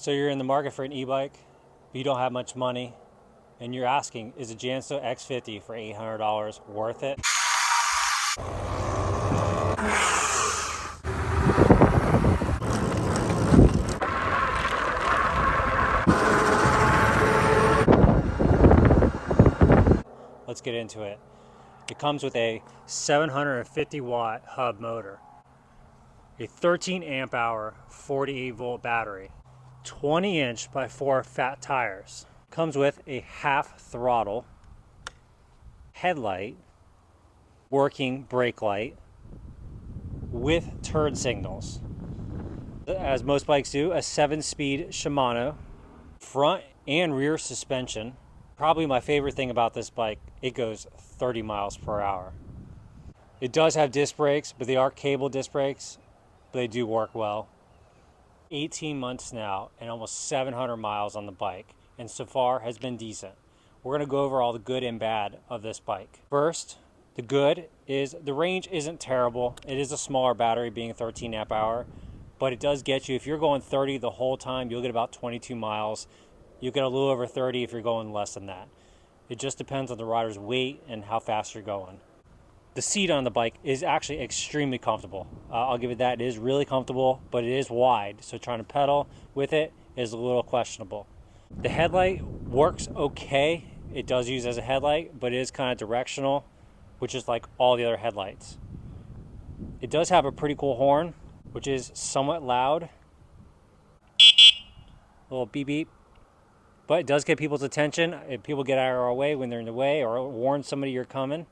So you're in the market for an e-bike, but you don't have much money, and you're asking, is a Jansno X50 for $800 worth it? Let's get into it. It comes with a 750 watt hub motor, a 13 amp hour 48 volt battery, 20 inch by 4 fat tires. Comes with a half throttle, headlight, working brake light with turn signals. As most bikes do, a 7-speed Shimano front and rear suspension. Probably my favorite thing about this bike, it goes 30 miles per hour. It does have disc brakes, but they are cable disc brakes, but they do work well. 18 months now and almost 700 miles on the bike, and so far has been decent. We're going to go over all the good and bad of this bike. First, the good is the range isn't terrible. It is a smaller battery, being 13 amp hour, but it does get you, if you're going 30 the whole time, you'll get about 22 miles. You'll get a little over 30 if you're going less than that. It just depends on the rider's weight and how fast you're going. The seat on the bike is actually extremely comfortable. I'll give it that. It is really comfortable, but it is wide, so trying to pedal with it is a little questionable. The headlight works okay. It does use as a headlight, but it is kind of directional, which is like all the other headlights. It does have a pretty cool horn, which is somewhat loud. A little beep beep. But it does get people's attention if people get out of our way when they're in the way, or warn somebody you're coming.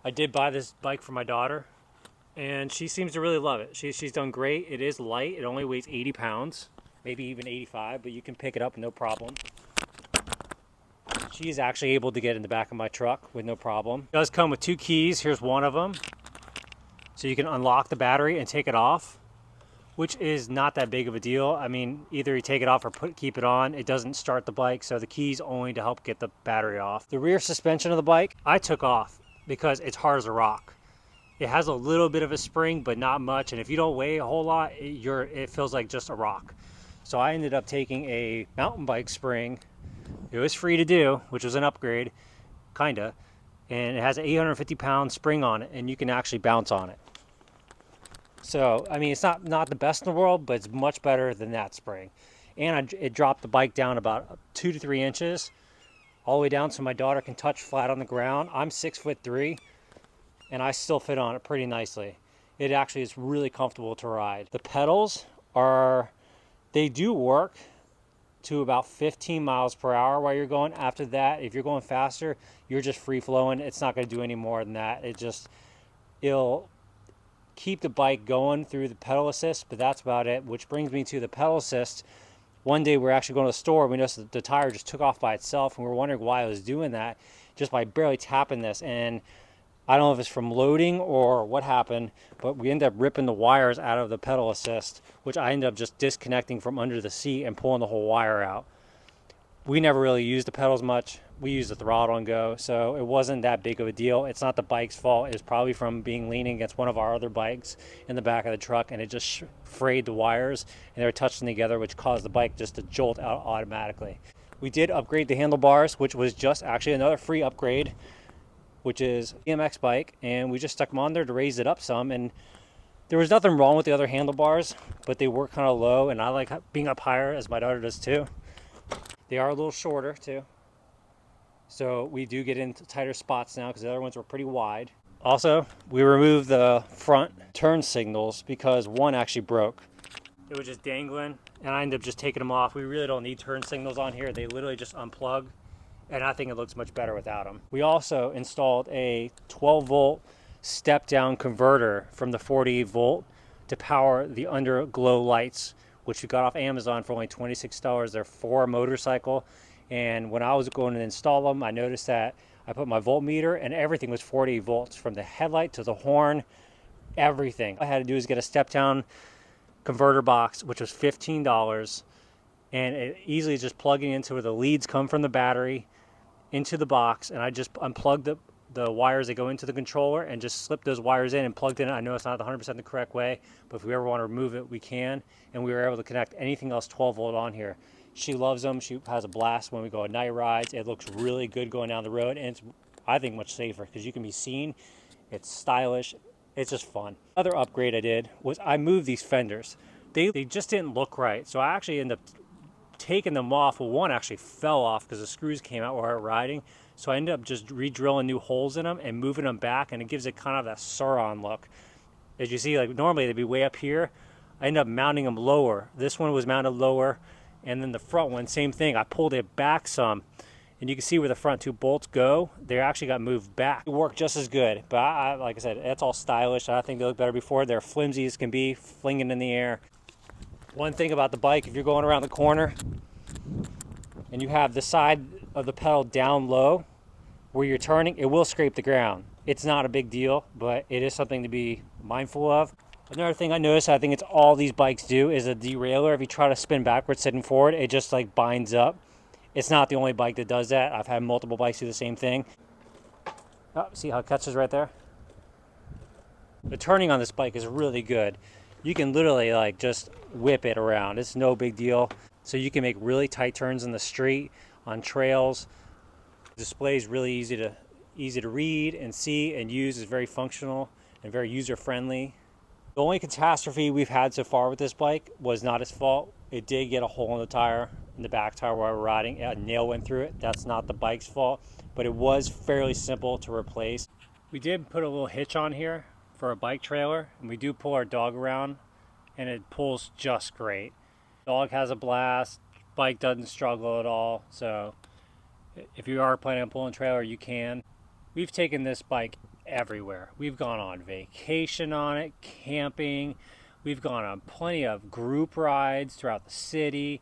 I did buy this bike for my daughter, and she seems to really love it. She's done great. It is light. It only weighs 80 pounds, maybe even 85, but you can pick it up no problem. She is actually able to get in the back of my truck with no problem. It does come with 2 keys. Here's one of them. So you can unlock the battery and take it off, which is not that big of a deal. I mean, either you take it off or keep it on. It doesn't start the bike, so the key's only to help get the battery off. The rear suspension of the bike, I took off because it's hard as a rock. It has a little bit of a spring, but not much, and if you don't weigh a whole lot, it feels like just a rock. So I ended up taking a mountain bike spring. It was free to do, which was an upgrade, kinda, and it has an 850 pound spring on it, and you can actually bounce on it. So, I mean, it's not the best in the world, but it's much better than that spring. And it dropped the bike down about 2 to 3 inches, all the way down so my daughter can touch flat on the ground. I'm 6'3", and I still fit on it pretty nicely. It actually is really comfortable to ride. The pedals they do work to about 15 miles per hour while you're going. After that, if you're going faster, you're just free flowing. It's not going to do any more than that. It'll keep the bike going through the pedal assist, but that's about it, which brings me to the pedal assist. One day we're actually going to the store, we noticed that the tire just took off by itself, and we were wondering why it was doing that just by barely tapping this. And I don't know if it's from loading or what happened, but we ended up ripping the wires out of the pedal assist, which I ended up just disconnecting from under the seat and pulling the whole wire out. We never really used the pedals much. We used the throttle and go, so it wasn't that big of a deal. It's not the bike's fault. It's probably from being leaning against one of our other bikes in the back of the truck, and it just frayed the wires, and they were touching together, which caused the bike just to jolt out automatically. We did upgrade the handlebars, which was just actually another free upgrade, which is BMX bike, and we just stuck them on there to raise it up some, and there was nothing wrong with the other handlebars, but they were kind of low, and I like being up higher, as my daughter does too. They are a little shorter too, so we do get into tighter spots now because the other ones were pretty wide. Also, we removed the front turn signals because one actually broke. It was just dangling, and I ended up just taking them off. We really don't need turn signals on here. They literally just unplug, and I think it looks much better without them. We also installed a 12 volt step down converter from the 48 volt to power the underglow lights, which we got off Amazon for only $26. They're for a motorcycle, and when I was going to install them, I noticed that I put my voltmeter and everything was 48 volts, from the headlight to the horn, everything. All I had to do is get a step down converter box, which was $15, and it easily just plugging into where the leads come from the battery into the box, and I just unplugged the wires that go into the controller and just slipped those wires in and plugged in. I know it's not 100% the correct way, but if we ever want to remove it, we can. And we were able to connect anything else 12 volt on here. She loves them. She has a blast when we go on night rides. It looks really good going down the road, and it's, I think, much safer because you can be seen. It's stylish. It's just fun. Another upgrade I did was I moved these fenders. They just didn't look right, so I actually ended up taking them off. Well, one actually fell off because the screws came out while we were riding. So I ended up just re-drilling new holes in them and moving them back, and it gives it kind of that Sauron look. As you see, like normally they'd be way up here. I ended up mounting them lower. This one was mounted lower, and then the front one, same thing. I pulled it back some, and you can see where the front two bolts go. They actually got moved back. It worked just as good, but like I said, it's all stylish. I think they look better before. They're flimsy as can be, flinging in the air. One thing about the bike, if you're going around the corner and you have the side of the pedal down low where you're turning, it will scrape the ground. It's not a big deal, but it is something to be mindful of. Another thing I noticed, I think it's all these bikes do, is a derailleur. If you try to spin backwards sitting forward, it just like binds up. It's not the only bike that does that. I've had multiple bikes do the same thing. Oh, see how it catches right there? The turning on this bike is really good. You can literally like just whip it around. It's no big deal. So you can make really tight turns in the street, on trails. The display is really easy to read and see and use. It's very functional and very user friendly. The only catastrophe we've had so far with this bike was not its fault. It did get a hole in the tire, in the back tire while we were riding. A nail went through it. That's not the bike's fault, but it was fairly simple to replace. We did put a little hitch on here for a bike trailer, and we do pull our dog around, and it pulls just great. Dog has a blast, bike doesn't struggle at all, so if you are planning on pulling a trailer, you can. We've taken this bike everywhere. We've gone on vacation on it, camping. We've gone on plenty of group rides throughout the city.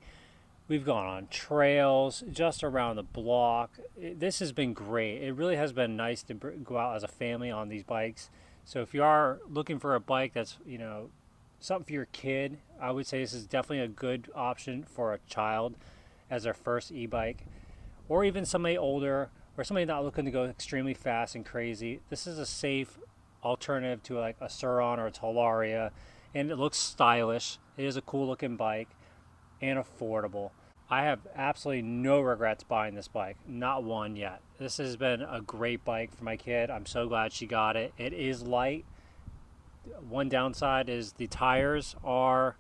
We've gone on trails just around the block. This has been great. It really has been nice to go out as a family on these bikes. So if you are looking for a bike that's, you know, something for your kid, I would say this is definitely a good option for a child as their first e-bike, or even somebody older or somebody not looking to go extremely fast and crazy. This is a safe alternative to like a Sauron or a Talaria, and it looks stylish. It is a cool looking bike and affordable. I have absolutely no regrets buying this bike, not one yet. This has been a great bike for my kid. I'm so glad she got it. It is light. One downside is the tires are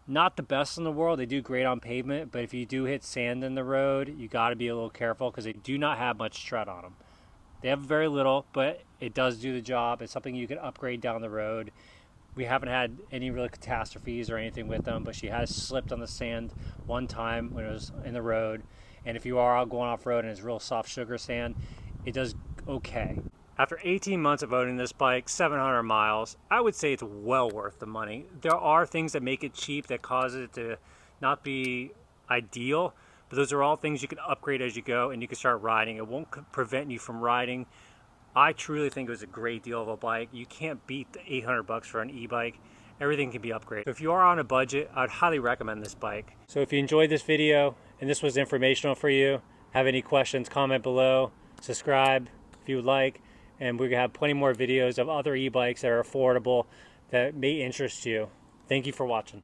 not the best in the world. They do great on pavement, but if you do hit sand in the road, you got to be a little careful because they do not have much tread on them. They have very little, but it does do the job. It's something you can upgrade down the road. We haven't had any real catastrophes or anything with them, but she has slipped on the sand one time when it was in the road. And if you are out going off-road and it's real soft sugar sand, it does okay. After 18 months of owning this bike, 700 miles, I would say it's well worth the money. There are things that make it cheap that cause it to not be ideal, but those are all things you can upgrade as you go and you can start riding. It won't prevent you from riding. I truly think it was a great deal of a bike. You can't beat the 800 bucks for an e-bike. Everything can be upgraded. So if you are on a budget, I'd highly recommend this bike. So if you enjoyed this video and this was informational for you, have any questions, comment below, subscribe if you would like, and we're gonna have plenty more videos of other e-bikes that are affordable that may interest you. Thank you for watching.